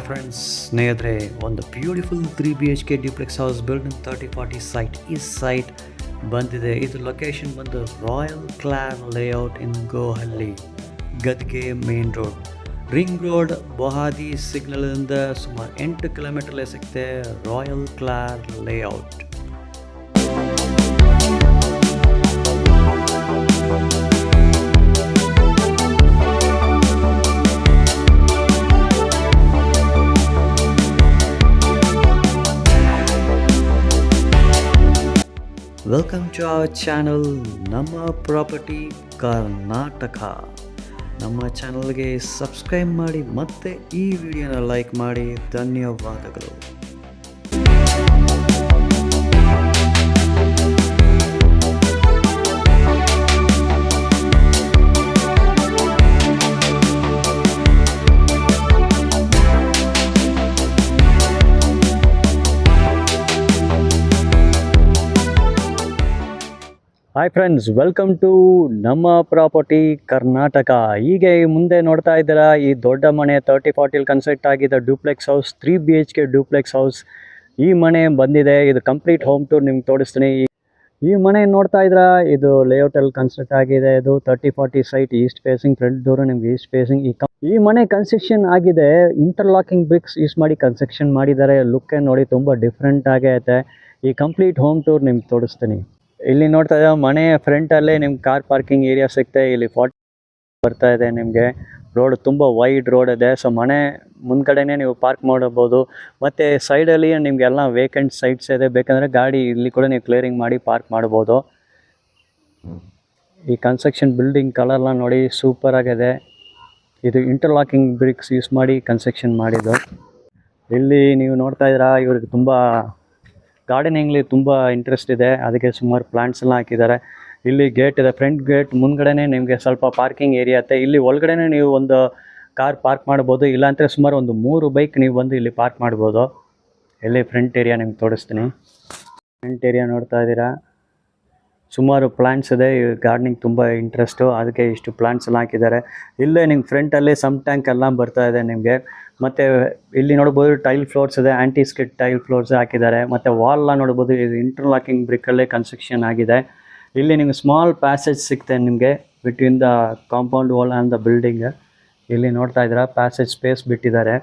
Friends, ಸ್ನೇಹಿತರೆ, ಒಂದು beautiful 3 BHK duplex house build in 3040 site. ಈ ಸೈಟ್ ಬಂದಿದೆ. ಇದು ಲೊಕೇಶನ್ ಬಂದು ರಾಯಲ್ ಕ್ಲಾರ್ ಲೇಔಟ್ ಇನ್ ಗೋಹಳ್ಳಿ, ಗದ್ಗೆ main road, ring road, Bogadi ಸಿಗ್ನಲಿಂದ ಸುಮಾರು 8 ಕಿಲೋಮೀಟರ್ಲೇ ಸಿಗುತ್ತೆ. ರಾಯಲ್ ಕ್ಲಾರ್ layout. Welcome to our channel ನಮ್ಮ ಪ್ರಾಪರ್ಟಿ ಕರ್ನಾಟಕ. ನಮ್ಮ ಚಾನಲ್ಗೆ ಸಬ್ಸ್ಕ್ರೈಬ್ ಮಾಡಿ ಮತ್ತು ಈ ವಿಡಿಯೋನ ಲೈಕ್ ಮಾಡಿ. ಧನ್ಯವಾದಗಳು. ಹಾಯ್ ಫ್ರೆಂಡ್ಸ್, ವೆಲ್ಕಮ್ ಟು ನಮ್ಮ ಪ್ರಾಪರ್ಟಿ ಕರ್ನಾಟಕ. ಹೀಗೆ ಮುಂದೆ ನೋಡ್ತಾ ಇದ್ದೀರಾ, ಈ ದೊಡ್ಡ ಮನೆ 3040 ಕನ್ಸ್ಟ್ರಕ್ಟ್ ಆಗಿದ್ದ duplex house, 3 BHK duplex house. ಈ ಮನೆ ಬಂದಿದೆ. ಇದು ಕಂಪ್ಲೀಟ್ ಹೋಮ್ ಟೂರ್ ನಿಮ್ಗೆ ತೋರಿಸ್ತೀನಿ. ಈ ಮನೆ ನೋಡ್ತಾ ಇದ್ದೀರಾ, ಇದು ಲೇಔಟಲ್ಲಿ ಕನ್ಸ್ಟ್ರಕ್ಟ್ ಆಗಿದೆ. ಇದು 3040 site, East facing, front door ನಿಮ್ಗೆ ಈಸ್ಟ್ ಫೇಸಿಂಗ್. ಈ ಮನೆ ಕನ್ಸ್ಟ್ರಕ್ಷನ್ ಆಗಿದೆ. ಇಂಟರ್ಲಾಕಿಂಗ್ ಬ್ರಿಕ್ಸ್ ಯೂಸ್ ಮಾಡಿ ಕನ್ಸ್ಟ್ರಕ್ಷನ್ ಮಾಡಿದ್ದಾರೆ. ಲುಕ್ಕೇ ನೋಡಿ ತುಂಬ ಡಿಫ್ರೆಂಟ್ ಆಗೈತೆ. ಈ ಕಂಪ್ಲೀಟ್ ಹೋಮ್ ಟೂರ್ ನಿಮ್ಗೆ ತೋರಿಸ್ತೀನಿ. ಇಲ್ಲಿ ನೋಡ್ತಾ ಇದ್ದೀರಾ, ಮನೆ ಫ್ರಂಟಲ್ಲೇ ನಿಮ್ಗೆ ಕಾರ್ ಪಾರ್ಕಿಂಗ್ ಏರಿಯಾ ಸಿಗುತ್ತೆ. ಇಲ್ಲಿ 40 ಬರ್ತಾ ಇದೆ. ನಿಮಗೆ ರೋಡ್ ತುಂಬ ವೈಡ್ ರೋಡ್ ಇದೆ. ಸೊ ಮನೆ ಮುಂದ್ಗಡೆನೇ ನೀವು ಪಾರ್ಕ್ ಮಾಡಬಹುದು. ಮತ್ತು ಸೈಡಲ್ಲಿ ನಿಮಗೆಲ್ಲ ವೇಕೆಂಟ್ ಸೈಟ್ಸ್ ಇದೆ. ಬೇಕಂದರೆ ಗಾಡಿ ಇಲ್ಲಿ ಕೂಡ ನೀವು ಕ್ಲಿಯರಿಂಗ್ ಮಾಡಿ ಪಾರ್ಕ್ ಮಾಡ್ಬೋದು. ಈ ಕನ್ಸ್ಟ್ರಕ್ಷನ್ ಬಿಲ್ಡಿಂಗ್ ಕಲರ್ನ ನೋಡಿ, ಸೂಪರ್ ಆಗಿದೆ. ಇದು ಇಂಟರ್ಲಾಕಿಂಗ್ ಬ್ರಿಕ್ಸ್ ಯೂಸ್ ಮಾಡಿ ಕನ್ಸ್ಟ್ರಕ್ಷನ್ ಮಾಡಿದ್ದು. ಇಲ್ಲಿ ನೀವು ನೋಡ್ತಾ ಇದ್ದೀರಾ, ಇವ್ರಿಗೆ ತುಂಬ ಗಾರ್ಡನಿಂಗ್ಲಿ ತುಂಬ ಇಂಟ್ರೆಸ್ಟ್ ಇದೆ. ಅದಕ್ಕೆ ಸುಮಾರು ಪ್ಲಾಂಟ್ಸ್ ಎಲ್ಲ ಹಾಕಿದ್ದಾರೆ. ಇಲ್ಲಿ ಗೇಟ್ ಇದೆ, ಫ್ರಂಟ್ ಗೇಟ್ ಮುಂದ್ಗಡೆನೇ ನಿಮಗೆ ಸ್ವಲ್ಪ ಪಾರ್ಕಿಂಗ್ ಏರಿಯಾ ಇದೆ. ಇಲ್ಲಿ ಒಳಗಡೆನೇ ನೀವು ಒಂದು ಕಾರ್ ಪಾರ್ಕ್ ಮಾಡ್ಬೋದು. ಇಲ್ಲಾಂದರೆ ಸುಮಾರು ಒಂದು 3 ಬೈಕ್ ನೀವು ಬಂದು ಇಲ್ಲಿ ಪಾರ್ಕ್ ಮಾಡ್ಬೋದು. ಇಲ್ಲಿ ಫ್ರಂಟ್ ಏರಿಯಾ ನಿಮ್ಗೆ ತೋರಿಸ್ತೀನಿ. ಫ್ರಂಟ್ ಏರಿಯಾ ನೋಡ್ತಾ ಇದ್ದೀರಾ, ಸುಮಾರು ಪ್ಲಾಂಟ್ಸ್ ಇದೆ. ಗಾರ್ಡನಿಂಗ್ ತುಂಬ ಇಂಟ್ರೆಸ್ಟು, ಅದಕ್ಕೆ ಇಷ್ಟು ಪ್ಲಾಂಟ್ಸ್ ಎಲ್ಲ ಹಾಕಿದ್ದಾರೆ. ಇಲ್ಲೇ ನಿಮ್ಗೆ ಫ್ರಂಟಲ್ಲಿ ಸಮ್ ಟ್ಯಾಂಕ್ ಎಲ್ಲ ಬರ್ತಾ ಇದೆ ನಿಮಗೆ. ಮತ್ತು ಇಲ್ಲಿ ನೋಡ್ಬೋದು ಟೈಲ್ ಫ್ಲೋರ್ಸ್ ಇದೆ, ಆ್ಯಂಟಿ ಸ್ಕಿಡ್ ಟೈಲ್ ಫ್ಲೋರ್ಸ್ ಹಾಕಿದ್ದಾರೆ. ಮತ್ತು ವಾಲ್ನ ನೋಡ್ಬೋದು, ಇದು ಇಂಟರ್ಲಾಕಿಂಗ್ ಬ್ರಿಕ್ಕಲ್ಲೇ ಕನ್ಸ್ಟ್ರಕ್ಷನ್ ಆಗಿದೆ. ಇಲ್ಲಿ ನಿಮ್ಗೆ ಸ್ಮಾಲ್ ಪ್ಯಾಸೇಜ್ ಸಿಗುತ್ತೆ ನಿಮಗೆ between the compound wall and the building. ಇಲ್ಲಿ ನೋಡ್ತಾ ಇದ್ದೀರಾ, ಪ್ಯಾಸೇಜ್ ಸ್ಪೇಸ್ ಬಿಟ್ಟಿದ್ದಾರೆ.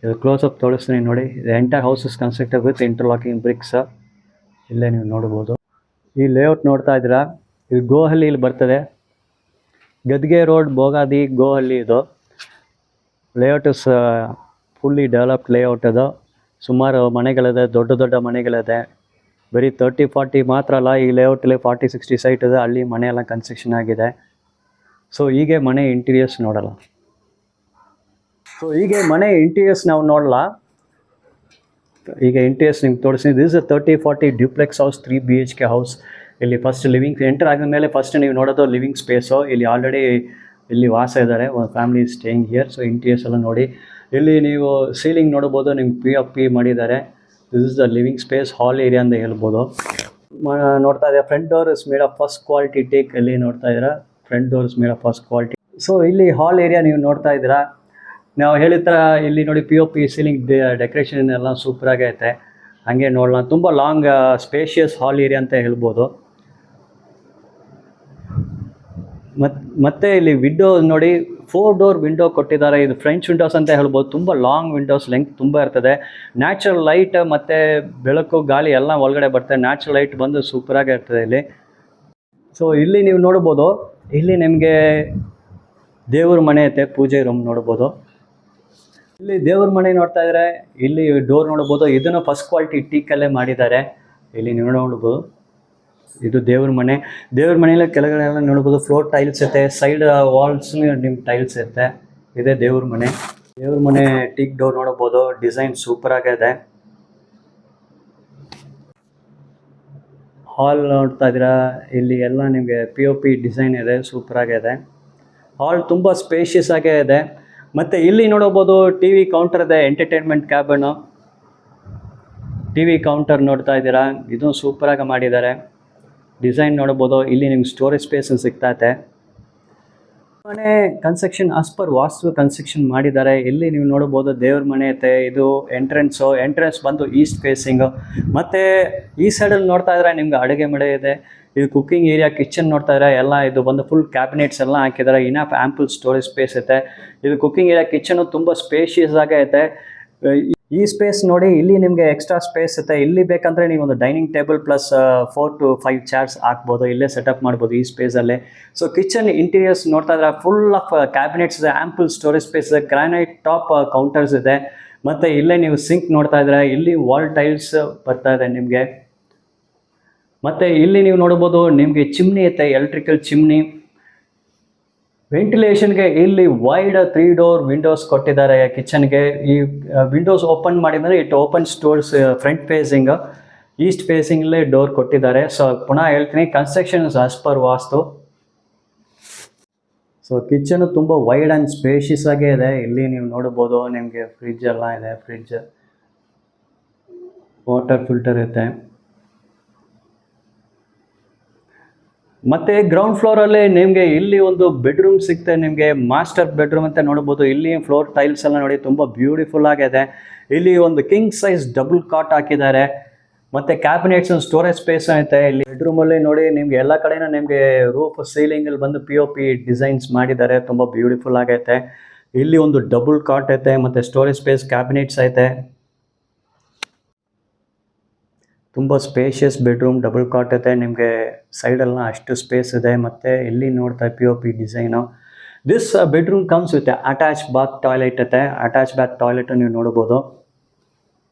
ಇದು ಕ್ಲೋಸಪ್ ತೋರಿಸ್ತೀನಿ ನೋಡಿ. ಇದು entire house is constructed with interlocking bricks. ಇಲ್ಲೇ ನೀವು ನೋಡ್ಬೋದು. ಈ ಲೇಔಟ್ ನೋಡ್ತಾ ಇದ್ದೀರಾ, ಇದು ಗೋಹಳ್ಳಿಲಿ ಬರ್ತದೆ. ಗದ್ಗೆ ರೋಡ್, ಬೊಗಾದಿ, ಗೋಹಳ್ಳಿ. ಇದು layout is fully developed layout. ಅದು ಸುಮಾರು ಮನೆಗಳಿದೆ, ದೊಡ್ಡ ದೊಡ್ಡ ಮನೆಗಳಿದೆ. ಬರೀ 3040 ಮಾತ್ರ ಅಲ್ಲ, ಈ ಲೇಔಟಲ್ಲಿ 40-60 ಸೈಟ್ ಇದೆ. ಅಲ್ಲಿ ಮನೆ ಎಲ್ಲ ಕನ್ಸ್ಟ್ರಕ್ಷನ್ ಆಗಿದೆ. ಸೊ ಹೀಗೆ ಮನೆ ಇಂಟೀರಿಯರ್ಸ್ ನೋಡಲ್ಲ. ಸೊ ಹೀಗೆ ಮನೆ ಇಂಟೀರಿಯರ್ಸ್ ನಾವು ನೋಡಲ್ಲ. ಈಗ ಇಂಟೀರಿಯರ್ಸ್ ನಿಮ್ಗೆ ತೋರಿಸ್ತೀನಿ. This is 3040 duplex house, 3 BHK house. ಇಲ್ಲಿ ಫಸ್ಟ್ ಲಿವಿಂಗ್ ಎಂಟರ್ ಆಗಿದ ಮೇಲೆ ಫಸ್ಟ್ ನೀವು ನೋಡೋದು ಲಿವಿಂಗ್ ಸ್ಪೇಸು. ಇಲ್ಲಿ ಆಲ್ರೆಡಿ ಇಲ್ಲಿ ವಾಸ ಇದ್ದಾರೆ, ಒಂದು family staying here. So interiors ಎಲ್ಲ ನೋಡಿ. ಇಲ್ಲಿ ನೀವು ಸೀಲಿಂಗ್ ನೋಡ್ಬೋದು, ನಿಮ್ಗೆ POP ಮಾಡಿದ್ದಾರೆ. This is the living space, hall area ಅಂತ ಹೇಳ್ಬೋದು. ನೋಡ್ತಾ ಇದ್ದೀರಾ, front door is made of first quality take. ಇಲ್ಲಿ ನೋಡ್ತಾ ಇದ್ದೀರಾ, front door is made of first quality. So ಇಲ್ಲಿ ಹಾಲ್ ಏರಿಯಾ ನೀವು ನೋಡ್ತಾ ಇದ್ದೀರಾ. ನಾವು ಹೇಳಿದ ಥರ ಇಲ್ಲಿ ನೋಡಿ POP ಸೀಲಿಂಗ್ ಡೆಕೋರೇಷನ್ ಎಲ್ಲ ಸೂಪರಾಗೈತೆ. ಹಾಗೆ ನೋಡೋಣ, ತುಂಬ ಲಾಂಗ್ ಸ್ಪೇಷಿಯಸ್ ಹಾಲ್ ಏರಿಯಾ ಅಂತ ಹೇಳ್ಬೋದು. ಮತ್ತು ಇಲ್ಲಿ ವಿಂಡೋ ನೋಡಿ, 4 ಡೋರ್ ವಿಂಡೋ ಕೊಟ್ಟಿದ್ದಾರೆ. ಇದು ಫ್ರೆಂಚ್ ವಿಂಡೋಸ್ ಅಂತ ಹೇಳ್ಬೋದು. ತುಂಬ ಲಾಂಗ್ ವಿಂಡೋಸ್, ಲೆಂತ್ ತುಂಬ ಇರ್ತದೆ. ನ್ಯಾಚುರಲ್ ಲೈಟ್ ಮತ್ತು ಬೆಳಕು, ಗಾಳಿ ಎಲ್ಲ ಒಳಗಡೆ ಬರ್ತದೆ. ನ್ಯಾಚುರಲ್ ಲೈಟ್ ಬಂದು ಸೂಪರಾಗಿ ಇರ್ತದೆ ಇಲ್ಲಿ. ಸೊ ಇಲ್ಲಿ ನೀವು ನೋಡ್ಬೋದು, ಇಲ್ಲಿ ನಿಮಗೆ ದೇವ್ರ ಮನೆ ಐತೆ, ಪೂಜೆ ರೂಮ್ ನೋಡ್ಬೋದು. ಇಲ್ಲಿ ದೇವ್ರ ಮನೆ ನೋಡ್ತಾ ಇದ್ದಾರೆ. ಇಲ್ಲಿ ಡೋರ್ ನೋಡ್ಬೋದು, ಇದನ್ನು ಫಸ್ಟ್ ಕ್ವಾಲಿಟಿ ಟೀಕಲ್ಲೇ ಮಾಡಿದ್ದಾರೆ. ಇಲ್ಲಿ ನೀವು ನೋಡ್ಬೋದು, ಇದು ದೇವ್ರ ಮನೆ. ದೇವ್ರ ಮನೆಯಲ್ಲ ಕೆಳಗಡೆ ಎಲ್ಲ ನೋಡ್ಬೋದು ಫ್ಲೋರ್ ಟೈಲ್ಸ್ ಇರುತ್ತೆ. ಸೈಡ್ ವಾಲ್ಸ್ ನಿಮ್ಗೆ ಟೈಲ್ಸ್ ಇರುತ್ತೆ. ಇದೇ ದೇವ್ರ ಮನೆ. ದೇವ್ರ ಮನೆ ಟೀಕ್ ಡೋರ್ ನೋಡ್ಬೋದು, ಡಿಸೈನ್ ಸೂಪರ್ ಆಗಿದೆ. ಹಾಲ್ ನೋಡ್ತಾ ಇದ್ದೀರಾ, ಇಲ್ಲಿ ಎಲ್ಲ ನಿಮಗೆ POP ಡಿಸೈನ್ ಇದೆ, ಸೂಪರ್ ಆಗಿದೆ. ಹಾಲ್ ತುಂಬ ಸ್ಪೇಷಿಯಸ್ ಆಗೇ ಇದೆ. ಮತ್ತು ಇಲ್ಲಿ ನೋಡ್ಬೋದು, TV ಕೌಂಟರ್ ಇದೆ, ಎಂಟರ್ಟೈನ್ಮೆಂಟ್ ಕ್ಯಾಬನು. TV ಕೌಂಟರ್ ನೋಡ್ತಾ ಇದ್ದೀರಾ, ಇದು ಸೂಪರಾಗಿ ಮಾಡಿದ್ದಾರೆ. ಡಿಸೈನ್ ನೋಡ್ಬೋದು. ಇಲ್ಲಿ ನಿಮ್ಗೆ ಸ್ಟೋರೇಜ್ ಸ್ಪೇಸ್ ಸಿಗ್ತೈತೆ. ಮನೆ ಕನ್ಸ್ಟ್ರಕ್ಷನ್ ಆಸ್ ಪರ್ ವಾಸ್ತು ಕನ್ಸ್ಟ್ರಕ್ಷನ್ ಮಾಡಿದ್ದಾರೆ. ಇಲ್ಲಿ ನೀವು ನೋಡಬಹುದು ದೇವ್ರ ಮನೆ ಐತೆ. ಇದು ಎಂಟ್ರೆನ್ಸ್ ಬಂದು ಈಸ್ಟ್ ಫೇಸಿಂಗ್. ಮತ್ತೆ ಈ ಸೈಡಲ್ಲಿ ನೋಡ್ತಾ ಇದ್ರೆ ನಿಮ್ಗೆ ಅಡುಗೆ ಮನೆ ಇದೆ. ಇದು ಕುಕ್ಕಿಂಗ್ ಏರಿಯಾ, ಕಿಚನ್ ನೋಡ್ತಾ ಇದ್ರೆ ಎಲ್ಲ ಇದು ಬಂದು ಫುಲ್ ಕ್ಯಾಬಿನೆಟ್ಸ್ ಎಲ್ಲ ಹಾಕಿದ್ದಾರೆ. ಇನಫ್ ಆಂಪಲ್ ಸ್ಟೋರೇಜ್ ಸ್ಪೇಸ್ ಐತೆ. ಇದು ಕುಕ್ಕಿಂಗ್ ಏರಿಯಾ, ಕಿಚನ್ ತುಂಬ ಸ್ಪೇಷಿಯಸ್ ಆಗಿ ಐತೆ. ಈ ಸ್ಪೇಸ್ ನೋಡಿ, ಇಲ್ಲಿ ನಿಮಗೆ ಎಕ್ಸ್ಟ್ರಾ ಸ್ಪೇಸ್ ಐತೆ. ಇಲ್ಲಿ ಬೇಕಂದ್ರೆ ನೀವು ಒಂದು dining table plus 4 to 5 chairs ಹಾಕ್ಬೋದು. ಇಲ್ಲೇ ಸೆಟಪ್ ಮಾಡ್ಬೋದು ಈ ಸ್ಪೇಸಲ್ಲೇ. ಸೊ ಕಿಚನ್ ಇಂಟೀರಿಯರ್ಸ್ ನೋಡ್ತಾ ಇದ್ರೆ ಫುಲ್ ಆಫ್ ಕ್ಯಾಬಿನೆಟ್ಸ್ ಇದೆ, ಆಂಪಲ್ ಸ್ಟೋರೇಜ್ ಸ್ಪೇಸ್ ಇದೆ, ಗ್ರಾನೈಟ್ ಟಾಪ್ ಕೌಂಟರ್ಸ್ ಇದೆ. ಮತ್ತೆ ಇಲ್ಲೇ ನೀವು ಸಿಂಕ್ ನೋಡ್ತಾ ಇದ್ರೆ ಇಲ್ಲಿ ವಾಲ್ ಟೈಲ್ಸ್ ಬರ್ತಾ ಇದೆ ನಿಮಗೆ. ಮತ್ತೆ ಇಲ್ಲಿ ನೀವು ನೋಡ್ಬೋದು ನಿಮಗೆ ಚಿಮ್ನಿ ಐತೆ, ಎಲೆಕ್ಟ್ರಿಕಲ್ ಚಿಮ್ನಿ. ವೆಂಟಿಲೇಷನ್ಗೆ ಇಲ್ಲಿ ವೈಡ್ 3 ಡೋರ್ ವಿಂಡೋಸ್ ಕೊಟ್ಟಿದ್ದಾರೆ ಕಿಚನ್ಗೆ. ಈ ವಿಂಡೋಸ್ ಓಪನ್ ಮಾಡಿದರೆ it opens towards front facing, east ಫೇಸಿಂಗಲ್ಲೇ ಡೋರ್ ಕೊಟ್ಟಿದ್ದಾರೆ. ಸೊ ಪುನಃ ಹೇಳ್ತೀನಿ, construction as per vastu. So kitchen ತುಂಬ ವೈಡ್ ಆ್ಯಂಡ್ ಸ್ಪೇಷಿಯಸ್ ಆಗೇ ಇದೆ. ಇಲ್ಲಿ ನೀವು ನೋಡ್ಬೋದು ನಿಮಗೆ ಫ್ರಿಡ್ಜ್ ಎಲ್ಲ ಇದೆ. ಫ್ರಿಡ್ಜ್, ವಾಟರ್ ಫಿಲ್ಟರ್ ಐತೆ. ಮತ್ತೆ ಗ್ರೌಂಡ್ ಫ್ಲೋರಲ್ಲಿ ನಿಮಗೆ ಇಲ್ಲಿ ಒಂದು ಬೆಡ್ರೂಮ್ ಸಿಗ್ತದೆ ನಿಮಗೆ, ಮಾಸ್ಟರ್ ಬೆಡ್ರೂಮ್ ಅಂತ ನೋಡ್ಬೋದು. ಇಲ್ಲಿ ಫ್ಲೋರ್ ಟೈಲ್ಸ್ ಎಲ್ಲ ನೋಡಿ ತುಂಬ ಬ್ಯೂಟಿಫುಲ್ ಆಗಿದೆ. ಇಲ್ಲಿ ಒಂದು ಕಿಂಗ್ ಸೈಜ್ ಡಬಲ್ ಕಾಟ್ ಹಾಕಿದ್ದಾರೆ. ಮತ್ತೆ ಕ್ಯಾಬಿನೆಟ್ಸ್, ಸ್ಟೋರೇಜ್ ಸ್ಪೇಸ್ ಐತೆ. ಇಲ್ಲಿ ಬೆಡ್ರೂಮಲ್ಲಿ ನೋಡಿ ನಿಮ್ಗೆ ಎಲ್ಲ ಕಡೆನೂ ನಿಮಗೆ ರೂಫ್ ಸೀಲಿಂಗಲ್ಲಿ ಬಂದು POP ಡಿಸೈನ್ಸ್ ಮಾಡಿದ್ದಾರೆ. ತುಂಬ ಬ್ಯೂಟಿಫುಲ್ ಆಗೈತೆ. ಇಲ್ಲಿ ಒಂದು ಡಬಲ್ ಕಾಟ್ ಐತೆ, ಮತ್ತು ಸ್ಟೋರೇಜ್ ಸ್ಪೇಸ್, ಕ್ಯಾಬಿನೆಟ್ಸ್ ಐತೆ. ತುಂಬ ಸ್ಪೇಷಿಯಸ್ ಬೆಡ್ರೂಮ್, ಡಬಲ್ ಕಾಟ್ ಐತೆ. ನಿಮಗೆ ಸೈಡೆಲ್ಲ ಅಷ್ಟು ಸ್ಪೇಸ್ ಇದೆ. ಮತ್ತು ಇಲ್ಲಿ ನೋಡ್ತಾ POP design. This bedroom comes with attach bath toilet ಐತೆ. ಅಟ್ಯಾಚ್ ಬಾತ್ ಟಾಯ್ಲೆಟ್ ನೀವು ನೋಡ್ಬೋದು.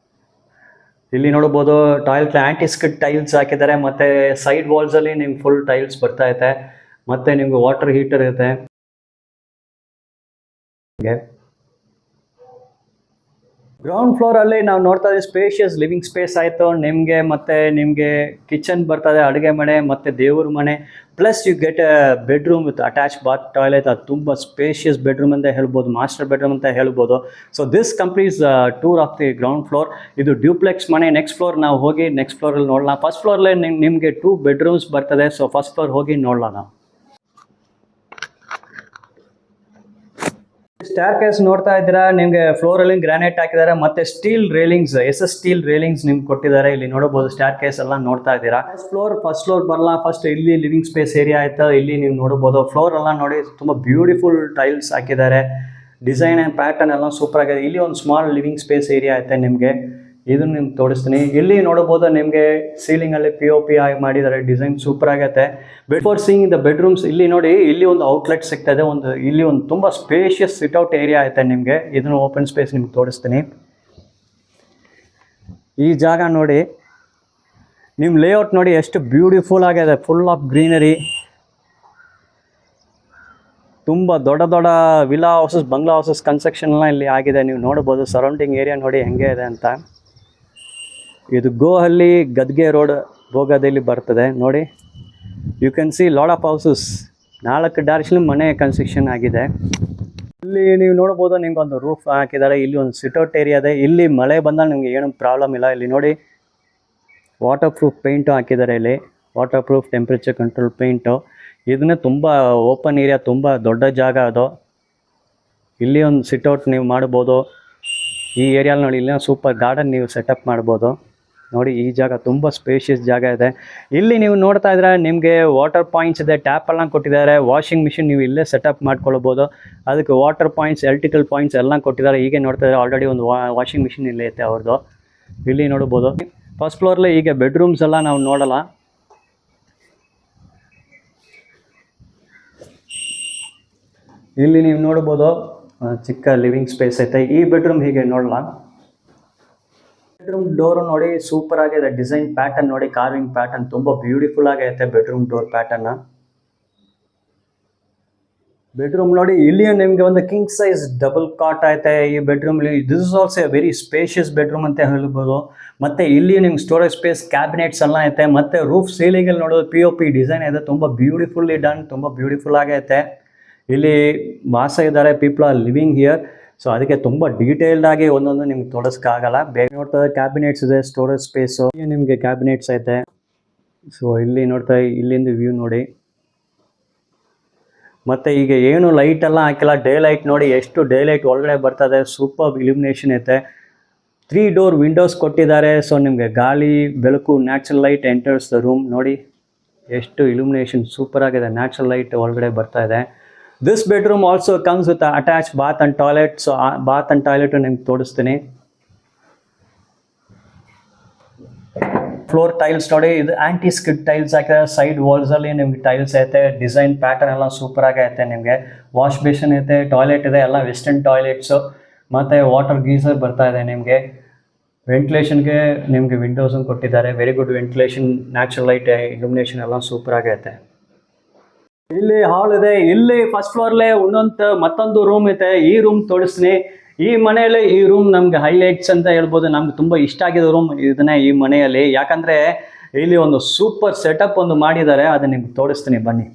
ಇಲ್ಲಿ ನೋಡ್ಬೋದು ಟಾಯ್ಲೆಟ್ ಆಂಟಿಸ್ಕಿಡ್ ಟೈಲ್ಸ್ ಹಾಕಿದ್ದಾರೆ. ಮತ್ತು ಸೈಡ್ ವಾಲ್ಸಲ್ಲಿ ನಿಮ್ಗೆ ಫುಲ್ ಟೈಲ್ಸ್ ಬರ್ತಾ ಐತೆ. ಮತ್ತು ನಿಮ್ಗೆ ವಾಟರ್ ಹೀಟರ್ ಐತೆ. ಗ್ರೌಂಡ್ ಫ್ಲೋರಲ್ಲಿ ನಾವು ನೋಡ್ತಾ ಇದ್ದೀವಿ ಸ್ಪೇಷಿಯಸ್ ಲಿವಿಂಗ್ ಸ್ಪೇಸ್ ಆಯಿತು ನಿಮಗೆ. ಮತ್ತು ನಿಮಗೆ ಕಿಚನ್ ಬರ್ತದೆ, ಅಡುಗೆ ಮನೆ ಮತ್ತು ದೇವ್ರ ಮನೆ, plus you get a bedroom with attach bath toilet. ಅದು ತುಂಬ ಸ್ಪೇಷಿಯಸ್ ಬೆಡ್ರೂಮ್ ಅಂತ ಹೇಳ್ಬೋದು, ಮಾಸ್ಟರ್ ಬೆಡ್ರೂಮ್ ಅಂತ ಹೇಳ್ಬೋದು. So this completes tour of the ground floor. ಇದು ಡ್ಯೂಪ್ಲೆಕ್ಸ್ ಮನೆ. ನೆಕ್ಸ್ಟ್ ಫ್ಲೋರ್ ನಾವು ಹೋಗಿ ನೆಕ್ಸ್ಟ್ ಫ್ಲೋರಲ್ಲಿ ನೋಡೋಣ. ಫಸ್ಟ್ ಫ್ಲೋರಲ್ಲಿ ನಿಮಗೆ 2 ಬೆಡ್ರೂಮ್ಸ್ ಬರ್ತದೆ. ಸೊ ಫಸ್ಟ್ ಫ್ಲೋರ್ ಹೋಗಿ ನೋಡೋಣ. ಸ್ಟೇರ್ ಕೇಸ್ ನೋಡ್ತಾ ಇದ್ದೀರಾ, ನಿಮಗೆ ಫ್ಲೋರಲ್ಲಿ ಗ್ರಾನೈಟ್ ಹಾಕಿದ್ದಾರೆ. ಮತ್ತೆ steel railings, SS steel railings ನಿಮ್ಗೆ ಕೊಟ್ಟಿದ್ದಾರೆ. ಇಲ್ಲಿ ನೋಡಬಹುದು ಸ್ಟೇರ್ ಕೇಸ್ ಎಲ್ಲ ನೋಡ್ತಾ ಇದ್ದೀರಾ. ಫಸ್ಟ್ ಫ್ಲೋರ್ ಬರಲ್ಲ. ಫಸ್ಟ್ ಇಲ್ಲಿ ಲಿವಿಂಗ್ ಸ್ಪೇಸ್ ಏರಿಯಾ ಆಯ್ತಾ. ಇಲ್ಲಿ ನೀವು ನೋಡಬಹುದು ಫ್ಲೋರ್ ಎಲ್ಲ ನೋಡಿ ತುಂಬ ಬ್ಯೂಟಿಫುಲ್ ಟೈಲ್ಸ್ ಹಾಕಿದ್ದಾರೆ. ಡಿಸೈನ್ ಆ್ಯಂಡ್ ಪ್ಯಾಟರ್ನ್ ಎಲ್ಲ ಸೂಪರ್ ಆಗಿದೆ. ಇಲ್ಲಿ ಒಂದು ಸ್ಮಾಲ್ ಲಿವಿಂಗ್ ಸ್ಪೇಸ್ ಏರಿಯಾ ಐತೆ ನಿಮಗೆ. ಇದನ್ನು ನಿಮ್ಗೆ ತೋರಿಸ್ತೀನಿ. ಇಲ್ಲಿ ನೋಡಬಹುದು ನಿಮಗೆ ಸೀಲಿಂಗಲ್ಲಿ POP ಆಗಿ ಮಾಡಿದ್ದಾರೆ. ಡಿಸೈನ್ ಸೂಪರ್ ಆಗೈತೆ. ಬಿಫೋರ್ ಸೀಯಿಂಗ್ ದ ಬೆಡ್ರೂಮ್ಸ್, ಇಲ್ಲಿ ನೋಡಿ ಇಲ್ಲಿ ಒಂದು ಔಟ್ಲೆಟ್ ಸಿಗ್ತದೆ. ಇಲ್ಲಿ ಒಂದು ತುಂಬ ಸ್ಪೇಷಿಯಸ್ ಸಿಟ್ಔಟ್ ಏರಿಯಾ ಐತೆ ನಿಮಗೆ. ಇದನ್ನು ಓಪನ್ ಸ್ಪೇಸ್ ನಿಮ್ಗೆ ತೋರಿಸ್ತೀನಿ. ಈ ಜಾಗ ನೋಡಿ, ನಿಮ್ಮ ಲೇಔಟ್ ನೋಡಿ ಎಷ್ಟು ಬ್ಯೂಟಿಫುಲ್ ಆಗಿದೆ. Full of greenery. ತುಂಬ ದೊಡ್ಡ ದೊಡ್ಡ villa houses, Bangla houses construction ಎಲ್ಲ ಇಲ್ಲಿ ಆಗಿದೆ. ನೀವು ನೋಡ್ಬೋದು ಸರೌಂಡಿಂಗ್ ಏರಿಯಾ ನೋಡಿ ಹೆಂಗೆ ಇದೆ ಅಂತ. ಇದು ಗೋಹಳ್ಳಿ ಗದ್ಗೆ ರೋಡ್ ಭೋಗದಲ್ಲಿ ಬರ್ತದೆ ನೋಡಿ. You can see lot of houses. 4 direction ಮನೆ ಕನ್ಸ್ಟ್ರಕ್ಷನ್ ಆಗಿದೆ. ಇಲ್ಲಿ ನೀವು ನೋಡ್ಬೋದು ನಿಮ್ಗೆ ಒಂದು ರೂಫ್ ಹಾಕಿದ್ದಾರೆ. ಇಲ್ಲಿ ಒಂದು ಸಿಟ್ಔಟ್ ಏರಿಯಾ ಇದೆ. ಇಲ್ಲಿ ಮಳೆ ಬಂದಾಗ ನಿಮ್ಗೆ ಏನು ಪ್ರಾಬ್ಲಮ್ ಇಲ್ಲ. ಇಲ್ಲಿ ನೋಡಿ ವಾಟರ್ ಪ್ರೂಫ್ ಪೇಂಟು ಹಾಕಿದ್ದಾರೆ. ಇಲ್ಲಿ water proof temperature control paint. ಇದನ್ನೇ ತುಂಬ ಓಪನ್ ಏರಿಯಾ, ತುಂಬ ದೊಡ್ಡ ಜಾಗ ಅದು. ಇಲ್ಲಿ ಒಂದು ಸಿಟ್ಔಟ್ ನೀವು ಮಾಡ್ಬೋದು. ಈ ಏರಿಯಾಲಿ ನೋಡಿ, ಇಲ್ಲಿ ಸೂಪರ್ ಗಾರ್ಡನ್ ನೀವು ಸೆಟಪ್ ಮಾಡ್ಬೋದು. ನೋಡಿ ಈ ಜಾಗ ತುಂಬ ಸ್ಪೇಷಿಯಸ್ ಜಾಗ ಇದೆ. ಇಲ್ಲಿ ನೀವು ನೋಡ್ತಾ ಇದ್ರೆ ನಿಮಗೆ ವಾಟರ್ ಪಾಯಿಂಟ್ಸ್ ಇದೆ. ಟ್ಯಾಪ್ ಎಲ್ಲ ಕೊಟ್ಟಿದ್ದಾರೆ. ವಾಷಿಂಗ್ ಮಿಷಿನ್ ನೀವು ಇಲ್ಲೇ ಸೆಟಪ್ ಮಾಡ್ಕೊಳ್ಬೋದು. ಅದಕ್ಕೆ ವಾಟರ್ ಪಾಯಿಂಟ್ಸ್, ಎಲೆಕ್ಟ್ರಿಕಲ್ ಪಾಯಿಂಟ್ಸ್ ಎಲ್ಲ ಕೊಟ್ಟಿದ್ದಾರೆ. ಹೀಗೆ ನೋಡ್ತಾ ಇದ್ದಾರೆ ಆಲ್ರೆಡಿ ಒಂದು ವಾಷಿಂಗ್ ಮಿಷಿನ್ ಇಲ್ಲೇ ಐತೆ ಅವ್ರದ್ದು. ಇಲ್ಲಿ ನೋಡ್ಬೋದು ಫಸ್ಟ್ ಫ್ಲೋರ್ಲಿ ಈಗ ಬೆಡ್ರೂಮ್ಸ್ ಎಲ್ಲ ನಾವು ನೋಡಲ್ಲ. ಇಲ್ಲಿ ನೀವು ನೋಡ್ಬೋದು ಚಿಕ್ಕ ಲಿವಿಂಗ್ ಸ್ಪೇಸ್ ಐತೆ. ಈ ಬೆಡ್ರೂಮ್ ಹೀಗೆ ನೋಡಲ್ಲ. ಬೆಡ್ರೂಮ್ ಡೋರ್ ನೋಡಿ ಸೂಪರ್ ಆಗಿದೆ. ಡಿಸೈನ್ ಪ್ಯಾಟರ್ನ್ ನೋಡಿ, ಕಾರ್ವಿಂಗ್ ಪ್ಯಾಟರ್ನ್ ತುಂಬ ಬ್ಯೂಟಿಫುಲ್ ಆಗೈತೆ. Bedroom door pattern. ಬೆಡ್ರೂಮ್ ನೋಡಿ, ಇಲ್ಲಿ ನಿಮಗೆ ಒಂದು ಕಿಂಗ್ ಸೈಜ್ ಡಬಲ್ ಕಾಟ್ ಐತೆ ಈ bedroom. This is also A very spacious bedroom ಅಂತ ಹೇಳ್ಬೋದು. ಮತ್ತೆ ಇಲ್ಲಿ ನಿಮ್ಗೆ ಸ್ಟೋರೇಜ್ ಸ್ಪೇಸ್, ಕ್ಯಾಬಿನೆಟ್ಸ್ ಎಲ್ಲ ಐತೆ. ಮತ್ತೆ ರೂಫ್ ಸೀಲಿಂಗಲ್ಲಿ ನೋಡೋದು POP ಡಿಸೈನ್ ಇದೆ. ತುಂಬ ಬ್ಯೂಟಿಫುಲ್ಲಿ ಡನ್, ತುಂಬ ಬ್ಯೂಟಿಫುಲ್ ಆಗೈತೆ. ಇಲ್ಲಿ ವಾಸ ಇದ್ದಾರೆ, people are living here. So ಅದಕ್ಕೆ ತುಂಬ ಡೀಟೇಲ್ಡ್ ಆಗಿ ಒಂದೊಂದು ನಿಮ್ಗೆ ತೋರಿಸ್ಕಾಗಲ್ಲ. ಬೇಗ ನೋಡ್ತಾ ಕ್ಯಾಬಿನೆಟ್ಸ್ ಇದೆ, ಸ್ಟೋರೇಜ್ ಸ್ಪೇಸು ನಿಮಗೆ ಕ್ಯಾಬಿನೆಟ್ಸ್ ಐತೆ. ಸೊ ಇಲ್ಲಿ ನೋಡ್ತಾ ಇಲ್ಲಿಂದ ವ್ಯೂ ನೋಡಿ. ಮತ್ತು ಈಗ ಏನು ಲೈಟ್ ಎಲ್ಲ ಹಾಕಿಲ್ಲ, ಡೇ ಲೈಟ್ ನೋಡಿ ಎಷ್ಟು ಡೇ ಲೈಟ್ ಒಳಗಡೆ ಬರ್ತದೆ. ಸೂಪರ್ ಇಲ್ಯುಮಿನೇಷನ್ ಐತೆ. 3 ಡೋರ್ ವಿಂಡೋಸ್ ಕೊಟ್ಟಿದ್ದಾರೆ. ಸೊ ನಿಮಗೆ ಗಾಳಿ ಬೆಳಕು natural light enters the room. ನೋಡಿ ಎಷ್ಟು ಇಲ್ಯುಮಿನೇಷನ್ ಸೂಪರ್ ಆಗಿದೆ. ನ್ಯಾಚುರಲ್ ಲೈಟ್ ಒಳಗಡೆ ಬರ್ತಾ ಇದೆ. This bedroom also comes with attach bath and toilet. So bath and toilet ನಿಮ್ಗೆ ತೋರಿಸ್ತೀನಿ. ಫ್ಲೋರ್ ಟೈಲ್ಸ್ ನೋಡಿ, ಇದು ಆಂಟಿ ಸ್ಕಿಡ್ ಟೈಲ್ಸ್ ಹಾಕಿದ್ರೆ. ಸೈಡ್ ವಾಲ್ಸಲ್ಲಿ ನಿಮ್ಗೆ ಟೈಲ್ಸ್ ಐತೆ. ಡಿಸೈನ್ ಪ್ಯಾಟರ್ನ್ ಎಲ್ಲ ಸೂಪರ್ ಆಗಿ ಐತೆ. ನಿಮಗೆ ವಾಶ್ ಬೇಷನ್ ಐತೆ, ಟಾಯ್ಲೆಟ್ ಇದೆ, ಎಲ್ಲ ವೆಸ್ಟರ್ನ್ ಟಾಯ್ಲೆಟ್ಸು. ಮತ್ತು ವಾಟರ್ ಗೀಸರ್ ಬರ್ತಾ ಇದೆ. ನಿಮಗೆ ವೆಂಟಿಲೇಷನ್ಗೆ ನಿಮಗೆ ವಿಂಡೋಸನ್ನು ಕೊಟ್ಟಿದ್ದಾರೆ. Very good ventilation, natural light, illumination ಎಲ್ಲ ಸೂಪರ್ ಆಗೈತೆ. ಇಲ್ಲಿ ಹಾಲ್ ಇದೆ. ಇಲ್ಲಿ ಫಸ್ಟ್ ಫ್ಲೋರ್ಲೆ ಮತ್ತೊಂದು ರೂಮ್ ಐತೆ. ಈ ರೂಮ್ ತೋರಿಸ್ತೀನಿ. ಈ ಮನೆಯಲ್ಲಿ ಈ ರೂಮ್ ನಮ್ಗೆ ಹೈಲೈಟ್ಸ್ ಅಂತ ಹೇಳ್ಬೋದು. ನಮ್ಗೆ ತುಂಬ ಇಷ್ಟ ಆಗಿರೋ ರೂಮ್ ಇದನ್ನೇ ಈ ಮನೆಯಲ್ಲಿ. ಯಾಕಂದರೆ ಇಲ್ಲಿ ಒಂದು ಸೂಪರ್ ಸೆಟಪ್ ಒಂದು ಮಾಡಿದ್ದಾರೆ. ಅದನ್ನ ನಿಮ್ಗೆ ತೋರಿಸ್ತೀನಿ ಬನ್ನಿ.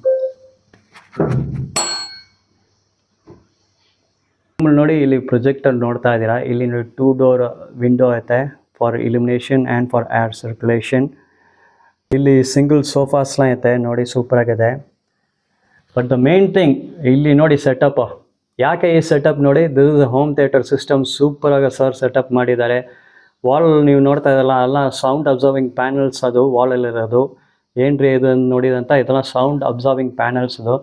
ನೋಡಿ, ಇಲ್ಲಿ ಪ್ರೊಜೆಕ್ಟರ್ ನೋಡ್ತಾ ಇದ್ದೀರಾ. ಇಲ್ಲಿ 2 ಡೋರ್ ವಿಂಡೋ ಐತೆ for illumination and for air circulation. ಇಲ್ಲಿ ಸಿಂಗಲ್ ಸೋಫಾಸ್ನ ಐತೆ ನೋಡಿ, ಸೂಪರ್ ಆಗಿದೆ. ಬಟ್ ದ ಮೇನ್ ಥಿಂಗ್ ಇಲ್ಲಿ ನೋಡಿ ಸೆಟಪ್. ಯಾಕೆ ಈ ಸೆಟಪ್ ನೋಡಿ, this is home theatre system. ಸೂಪರಾಗಿ ಸರ್ ಸೆಟಪ್ ಮಾಡಿದ್ದಾರೆ. ವಾಲ್ ನೀವು ನೋಡ್ತಾ ಇದ್ದಲ್ಲ, ಎಲ್ಲ ಸೌಂಡ್ ಅಬ್ಸರ್ವಿಂಗ್ ಪ್ಯಾನಲ್ಸ್ ಅದು ವಾಲಲ್ಲಿರೋದು. ಏನ್ರಿ ಇದು ನೋಡಿದಂತ, ಇದೆಲ್ಲ ಸೌಂಡ್ ಅಬ್ಸರ್ವಿಂಗ್ ಪ್ಯಾನಲ್ಸ್ ಅದು.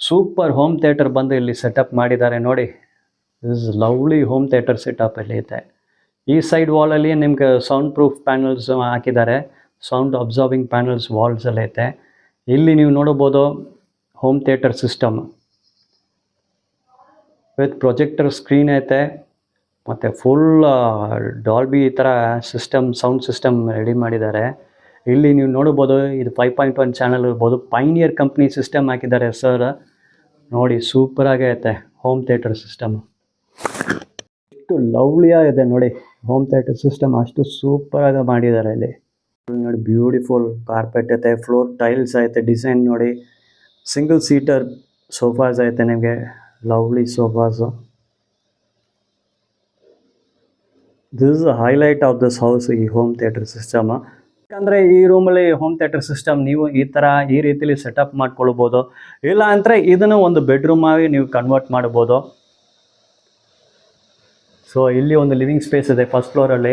ಸೂಪರ್ ಹೋಮ್ ಥಿಯೇಟರ್ ಬಂದು ಇಲ್ಲಿ ಸೆಟಪ್ ಮಾಡಿದ್ದಾರೆ ನೋಡಿ. This is lovely home theatre setup ಇಲ್ಲಿ ಐತೆ. ಈ ಸೈಡ್ ವಾಲಲ್ಲಿ ನಿಮ್ಗೆ ಸೌಂಡ್ ಪ್ರೂಫ್ ಪ್ಯಾನಲ್ಸ್ ಹಾಕಿದ್ದಾರೆ. ಸೌಂಡ್ ಅಬ್ಸರ್ವಿಂಗ್ ಪ್ಯಾನಲ್ಸ್ ವಾಲ್ಸಲ್ಲಿ ಐತೆ. ಇಲ್ಲಿ ನೀವು ನೋಡ್ಬೋದು home theatre system with projector screen ಐತೆ. ಮತ್ತು ಫುಲ್ ಡಾಲ್ಬಿ ಈ ಥರ ಸಿಸ್ಟಮ್, ಸೌಂಡ್ ಸಿಸ್ಟಮ್ ರೆಡಿ ಮಾಡಿದ್ದಾರೆ. ಇಲ್ಲಿ ನೀವು ನೋಡ್ಬೋದು ಇದು 5.1 ಚಾನಲ್ ಇರ್ಬೋದು. ಪೈನಿಯರ್ ಕಂಪ್ನಿ ಸಿಸ್ಟಮ್ ಹಾಕಿದ್ದಾರೆ ಸರ್. ನೋಡಿ ಸೂಪರಾಗೇ ಐತೆ ಹೋಮ್ ಥಿಯೇಟರ್ ಸಿಸ್ಟಮ್. ಎಷ್ಟು ಲವ್ಲಿಯಾಗಿದೆ ನೋಡಿ ಹೋಮ್ ಥಿಯೇಟರ್ ಸಿಸ್ಟಮ್. ಅಷ್ಟು ಸೂಪರಾಗಿ ಮಾಡಿದ್ದಾರೆ ಇಲ್ಲಿ ನೋಡಿ. ಬ್ಯೂಟಿಫುಲ್ ಕಾರ್ಪೆಟ್ ಐತೆ, ಫ್ಲೋರ್ ಟೈಲ್ಸ್ ಐತೆ, ಡಿಸೈನ್ ನೋಡಿ. ಸಿಂಗಲ್ ಸೀಟರ್ ಸೋಫಾಸ್ ಐತೆ ನಿಮಗೆ, lovely sofas. This is a highlight of this house, ಈ ಹೋಮ್ ಥಿಯೇಟರ್ ಸಿಸ್ಟಮ್. ಯಾಕಂದರೆ ಈ ರೂಮಲ್ಲಿ ಹೋಮ್ ಥಿಯೇಟರ್ ಸಿಸ್ಟಮ್ ನೀವು ಈ ರೀತಿಲಿ ಸೆಟಪ್ ಮಾಡ್ಕೊಳ್ಬೋದು. ಇಲ್ಲ ಅಂದರೆ ಇದನ್ನು ಒಂದು ಬೆಡ್ರೂಮ್ ಆಗಿ ನೀವು ಕನ್ವರ್ಟ್ ಮಾಡ್ಬೋದು. ಸೊ ಇಲ್ಲಿ ಒಂದು ಲಿವಿಂಗ್ ಸ್ಪೇಸ್ ಇದೆ ಫಸ್ಟ್ ಫ್ಲೋರಲ್ಲಿ.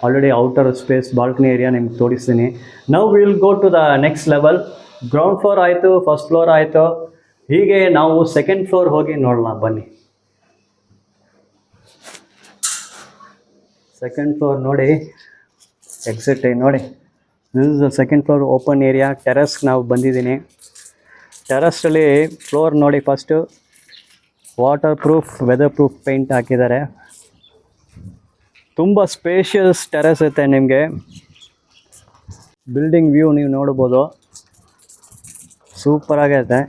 Already outer space, balcony area ನಿಮ್ಗೆ ತೋರಿಸ್ತೀನಿ. Now will go to the next level. Ground floor ಆಯಿತು, ಫಸ್ಟ್ ಫ್ಲೋರ್ ಆಯಿತು. ಹೀಗೆ ನಾವು ಸೆಕೆಂಡ್ ಫ್ಲೋರ್ ಹೋಗಿ ನೋಡೋಣ ಬನ್ನಿ. ಸೆಕೆಂಡ್ ಫ್ಲೋರ್ ನೋಡಿ, ಎಕ್ಸಿಟ್ ನೋಡಿ. This is the second floor open area. Terrace ನಾವು ಬಂದಿದ್ದೀನಿ. ಟೆರಸ್ಸಲ್ಲಿ ಫ್ಲೋರ್ ನೋಡಿ, first waterproof, weatherproof paint ಹಾಕಿದ್ದಾರೆ. ತುಂಬ ಸ್ಪೇಷಿಯಸ್ ಟೆರಸ್ ಐತೆ ನಿಮಗೆ. ಬಿಲ್ಡಿಂಗ್ ವ್ಯೂ ನೀವು ನೋಡ್ಬೋದು, ಸೂಪರಾಗೈತೆ.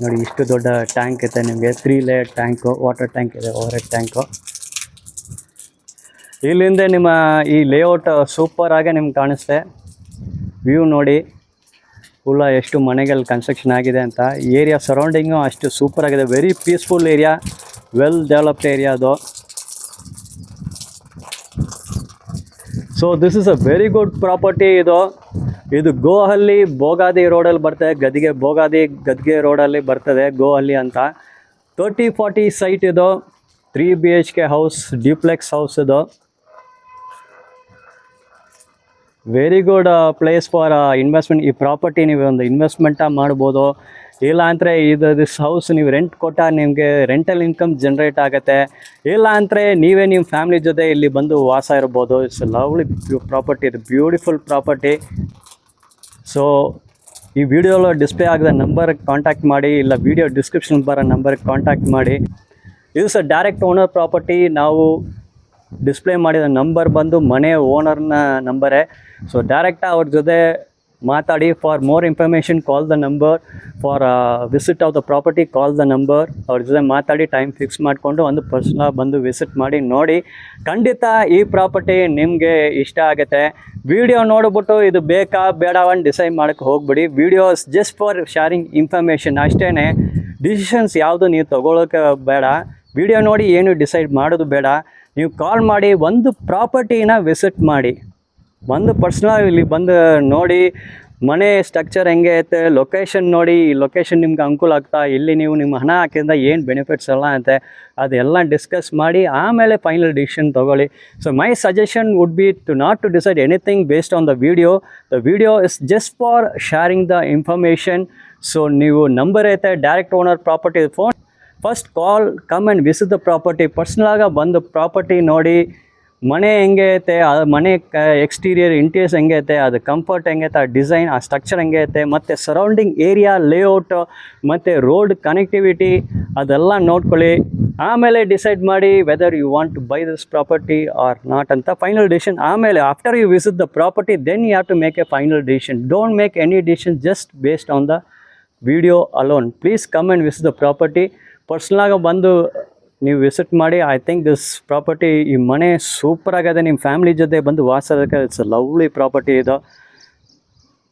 ನೋಡಿ ಇಷ್ಟು ದೊಡ್ಡ ಟ್ಯಾಂಕ್ ಐತೆ ನಿಮಗೆ. 3 ಲೇಯರ್ ಟ್ಯಾಂಕು, ವಾಟರ್ ಟ್ಯಾಂಕ್ ಇದೆ, ಓವರ್ ಹೆಡ್ ಟ್ಯಾಂಕು. ಇಲ್ಲಿಂದ ನಿಮ್ಮ ಈ ಲೇಔಟ್ ಸೂಪರಾಗೆ ನಿಮ್ಗೆ ಕಾಣಿಸುತ್ತೆ. ವ್ಯೂ ನೋಡಿ ಫುಲ್ಲ ಎಷ್ಟು ಮನೆಗಳಲ್ಲಿ ಕನ್ಸ್ಟ್ರಕ್ಷನ್ ಆಗಿದೆ ಅಂತ. ಏರಿಯಾ ಸರೌಂಡಿಂಗು ಅಷ್ಟು ಸೂಪರಾಗಿದೆ. Very peaceful area, well developed area ಅದು. So this is a very good property. ಇದು ಗೋಹಳ್ಳಿ ಬೋಗಾದಿ ರೋಡಲ್ಲಿ ಬರ್ತದೆ. ಗದ್ಗೆ ರೋಡಲ್ಲಿ ಬರ್ತದೆ ಗೋಹಳ್ಳಿ ಅಂತ. 30-40 ಸೈಟ್ ಇದು. 3 BHK ಹೌಸ್, ಡ್ಯೂಪ್ಲೆಕ್ಸ್ ಹೌಸ್ ಇದು. Very good place for investment. ಈ ಪ್ರಾಪರ್ಟಿ ನೀವು ಒಂದು ಇನ್ವೆಸ್ಟ್ಮೆಂಟ ಮಾಡ್ಬೋದು. ಇಲ್ಲ ಅಂದರೆ ದಿಸ್ ಹೌಸ್ ನೀವು ರೆಂಟ್ ಕೊಟ್ಟಾಗ ನಿಮಗೆ ರೆಂಟಲ್ ಇನ್ಕಮ್ ಜನ್ರೇಟ್ ಆಗುತ್ತೆ. ಇಲ್ಲ ಅಂದರೆ ನೀವೇ ನಿಮ್ಮ ಫ್ಯಾಮಿಲಿ ಜೊತೆ ಇಲ್ಲಿ ಬಂದು ವಾಸ ಇರ್ಬೋದು. ಇಟ್ಸ್ ಲವ್ಲಿ ಪ್ರಾಪರ್ಟಿ, ಇದು ಬ್ಯೂಟಿಫುಲ್ ಪ್ರಾಪರ್ಟಿ. ಸೊ ಈ ವಿಡಿಯೋలో ಡಿಸ್ಪ್ಲೇ ಆಗಿದ ನಂಬರ್ಗೆ ಕಾಂಟ್ಯಾಕ್ಟ್ ಮಾಡಿ, ಇಲ್ಲ ವಿಡಿಯೋ ಡಿಸ್ಕ್ರಿಪ್ಷನ್ ಬರೋ ನಂಬರ್ಗೆ ಕಾಂಟ್ಯಾಕ್ಟ್ ಮಾಡಿ. ಇದು ಸಹ ಡೈರೆಕ್ಟ್ ಓನರ್ ಪ್ರಾಪರ್ಟಿ. ನಾವು ಡಿಸ್ಪ್ಲೇ ಮಾಡಿದ ನಂಬರ್ ಬಂದು ಮನೆ ಓನರ್ನ ನಂಬರೇ. ಸೊ ಡೈರೆಕ್ಟಾಗಿ ಅವ್ರ ಜೊತೆ ಮಾತಾಡಿ. For more information call the number. For visit of the property call the number. ಅವ್ರ ಜೊತೆ ಮಾತಾಡಿ ಟೈಮ್ ಫಿಕ್ಸ್ ಮಾಡಿಕೊಂಡು ಒಂದು ಪರ್ಸನಲ್ ಬಂದು ವಿಸಿಟ್ ಮಾಡಿ ನೋಡಿ. ಖಂಡಿತ ಈ ಪ್ರಾಪರ್ಟಿ ನಿಮಗೆ ಇಷ್ಟ ಆಗುತ್ತೆ. ವಿಡಿಯೋ ನೋಡಿಬಿಟ್ಟು ಇದು ಬೇಕಾ ಬೇಡವನ್ನ ಡಿಸೈಡ್ ಮಾಡೋಕ್ಕೆ ಹೋಗ್ಬಿಡಿ. Videos just for sharing information ಅಷ್ಟೇ. ಡಿಸಿಷನ್ಸ್ ಯಾವುದು ನೀವು ತೊಗೊಳೋಕ್ಕೆ ಬೇಡ. ವಿಡಿಯೋ ನೋಡಿ ಏನು ಡಿಸೈಡ್ ಮಾಡೋದು ಬೇಡ. ನೀವು ಕಾಲ್ ಮಾಡಿ ಒಂದು ಪ್ರಾಪರ್ಟಿನ ವಿಸಿಟ್ ಮಾಡಿ. ಬಂದು ಪರ್ಸ್ನಲ್ ಇಲ್ಲಿ ಬಂದು ನೋಡಿ ಮನೆ ಸ್ಟ್ರಕ್ಚರ್ ಹೆಂಗೆ ಐತೆ, ಲೊಕೇಶನ್ ನೋಡಿ, ಈ ಲೊಕೇಶನ್ ನಿಮ್ಗೆ ಅನುಕೂಲ ಆಗ್ತಾ, ಇಲ್ಲಿ ನೀವು ನಿಮ್ಮ ಹಣ ಹಾಕಿದ್ರೆ ಏನು ಬೆನಿಫಿಟ್ಸ್ ಎಲ್ಲ ಐತೆ ಅದೆಲ್ಲ ಡಿಸ್ಕಸ್ ಮಾಡಿ ಆಮೇಲೆ ಫೈನಲ್ ಡಿಸಿಷನ್ ತೊಗೊಳ್ಳಿ. So my suggestion would be to not to decide anything based on the video is just for sharing the information. So ನೀವು ನಂಬರ್ ಐತೆ direct owner property phone, first call, come and visit the property. ಪರ್ಸ್ನಲಾಗ ಬಂದು property ನೋಡಿ, ಮನೆ ಹೆಂಗೆ ಐತೆ, ಆ ಮನೆ ಎಕ್ಸ್ಟೀರಿಯರ್ ಇಂಟೀರಿಯರ್ಸ್ ಹೆಂಗೆ ಐತೆ, ಅದು ಕಂಫರ್ಟ್ ಹೆಂಗೆ ಐತೆ, ಆ ಡಿಸೈನ್, ಆ ಸ್ಟ್ರಕ್ಚರ್ ಹೆಂಗೆ ಐತೆ, ಮತ್ತು ಸರೌಂಡಿಂಗ್ ಏರಿಯಾ ಲೇಔಟ್ ಮತ್ತು ರೋಡ್ ಕನೆಕ್ಟಿವಿಟಿ ಅದೆಲ್ಲ ನೋಡ್ಕೊಳ್ಳಿ. ಆಮೇಲೆ ಡಿಸೈಡ್ ಮಾಡಿ whether you want to buy this property or not ಅಂತ ಫೈನಲ್ ಡಿಸಿಷನ್. ಆಮೇಲೆ after you visit the property then you have to make a final decision. Don't make any decision just based on the video alone. Please come and visit the property. ಪರ್ಸ್ನಲಾಗಿ ಬಂದು ನೀವು visit ಮಾಡಿ. I think this property, ಈ ಮನೆ super ಆಗಿದೆ, ನಿಮ್ಮ family ಜೊತೆ ಬಂದು ವಾಸೋದಕ್ಕೆ ಇಟ್ಸ್ ಅ ಲವ್ಲಿ ಪ್ರಾಪರ್ಟಿ ಇದು.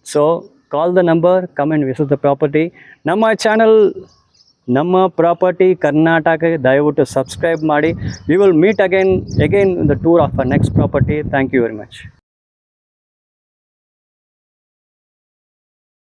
So call the number, come and visit the property. ನಮ್ಮ ಚಾನಲ್ ನಮ್ಮ ಪ್ರಾಪರ್ಟಿ ಕರ್ನಾಟಕ ದಯವಿಟ್ಟು ಸಬ್ಸ್ಕ್ರೈಬ್ ಮಾಡಿ. We will meet again in the tour of a next property. Thank you very much.